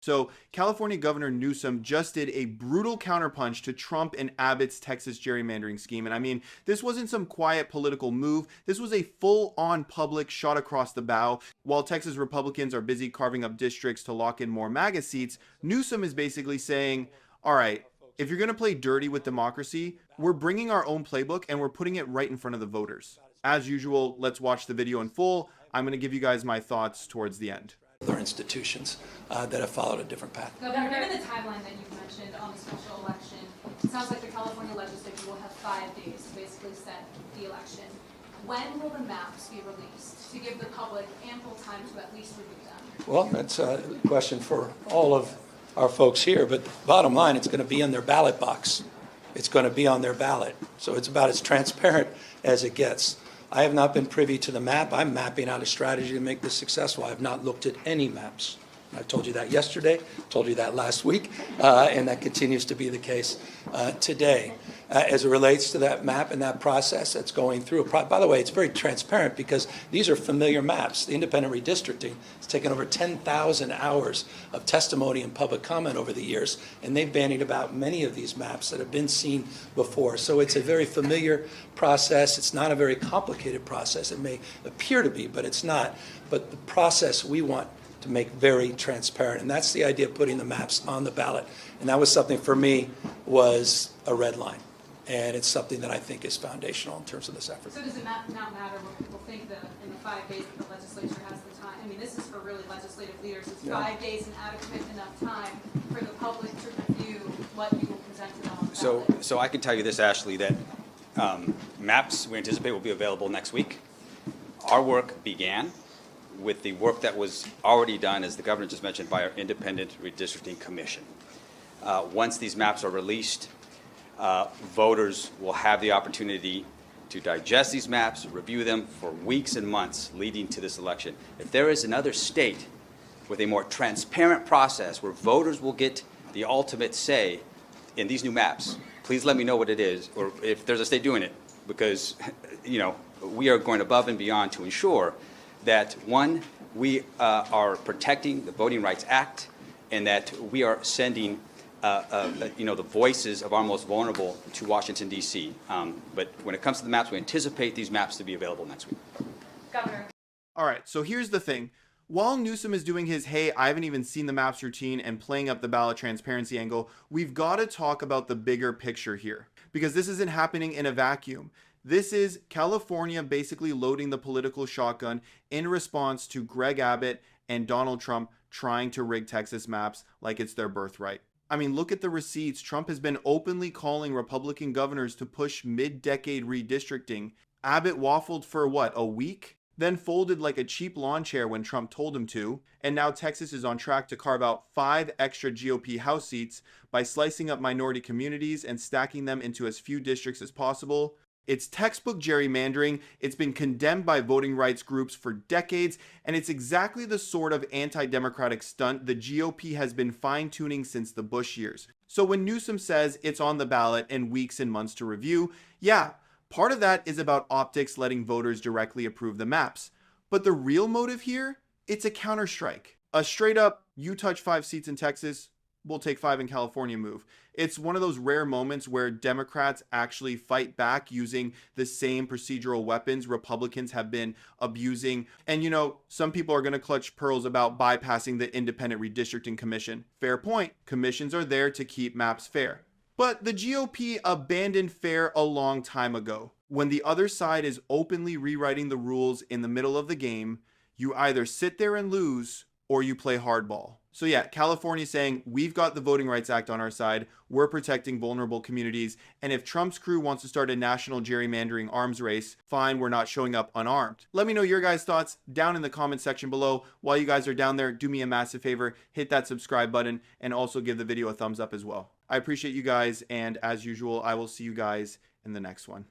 So California Governor Newsom just did a brutal counterpunch to Trump and Abbott's Texas gerrymandering scheme. And I mean, this wasn't some quiet political move. This was a full-on public shot across the bow. While Texas Republicans are busy carving up districts to lock in more MAGA seats, Newsom is basically saying, all right, if you're going to play dirty with democracy, we're bringing our own playbook and we're putting it right in front of the voters. As usual, let's watch the video in full. I'm going to give you guys my thoughts towards the end. Other institutions that have followed a different path. Governor, given the timeline that you've mentioned on the special election, it sounds like the California legislature will have 5 days to basically set the election. When will the maps be released to give the public ample time to at least review them? Well, that's a question for all of our folks here, but bottom line, it's going to be in their ballot box. It's going to be on their ballot. So it's about as transparent as it gets. I have not been privy to the map. I'm mapping out a strategy to make this successful. I have not looked at any maps. I told you that yesterday, told you that last week, and that continues to be the case today. As it relates to that map and that process that's going through, by the way, it's very transparent because these are familiar maps. The independent redistricting has taken over 10,000 hours of testimony and public comment over the years, and they've bandied about many of these maps that have been seen before. So it's a very familiar process. It's not a very complicated process. It may appear to be, but it's not. But the process we want to make very transparent, and that's the idea of putting the maps on the ballot. And that was something for me was a red line, and it's something that I think is foundational in terms of this effort. So does it not matter what people think that in the 5 days that the legislature has the time? I mean, this is for really legislative leaders. Is 5 days an adequate enough time for the public to review what you will present to them on the ballot? So I can tell you this, Ashley, that maps we anticipate will be available next week. Our work began with the work that was already done, as the governor just mentioned, by our independent redistricting commission. Once these maps are released, voters will have the opportunity to digest these maps, review them for weeks and months leading to this election. If there is another state with a more transparent process where voters will get the ultimate say in these new maps, please let me know what it is, or if there's a state doing it, because we are going above and beyond to ensure that, one, we are protecting the Voting Rights Act, and that we are sending the voices of our most vulnerable to Washington, D.C. But when it comes to the maps, we anticipate these maps to be available next week. Governor. All right, so here's the thing. While Newsom is doing his, hey, I haven't even seen the maps routine and playing up the ballot transparency angle, we've got to talk about the bigger picture here, because this isn't happening in a vacuum. This is California basically loading the political shotgun in response to Greg Abbott and Donald Trump trying to rig Texas maps like it's their birthright. I mean, look at the receipts. Trump has been openly calling Republican governors to push mid-decade redistricting. Abbott waffled for what, a week? Then folded like a cheap lawn chair when Trump told him to. And now Texas is on track to carve out 5 extra GOP House seats by slicing up minority communities and stacking them into as few districts as possible. It's textbook gerrymandering. It's been condemned by voting rights groups for decades, and it's exactly the sort of anti-democratic stunt the GOP has been fine-tuning since the Bush years. So when Newsom says it's on the ballot and weeks and months to review, yeah, part of that is about optics letting voters directly approve the maps. But the real motive here, it's a counterstrike. A straight up, you touch 5 seats in Texas, we'll take 5 in California move. It's one of those rare moments where Democrats actually fight back using the same procedural weapons Republicans have been abusing. And some people are going to clutch pearls about bypassing the independent redistricting commission. Fair point. Commissions are there to keep maps fair. But the GOP abandoned fair a long time ago. When the other side is openly rewriting the rules in the middle of the game, you either sit there and lose or you play hardball. So yeah, California saying we've got the Voting Rights Act on our side, we're protecting vulnerable communities, and if Trump's crew wants to start a national gerrymandering arms race, fine, we're not showing up unarmed. Let me know your guys' thoughts down in the comment section below. While you guys are down there, do me a massive favor, hit that subscribe button, and also give the video a thumbs up as well. I appreciate you guys, and as usual, I will see you guys in the next one.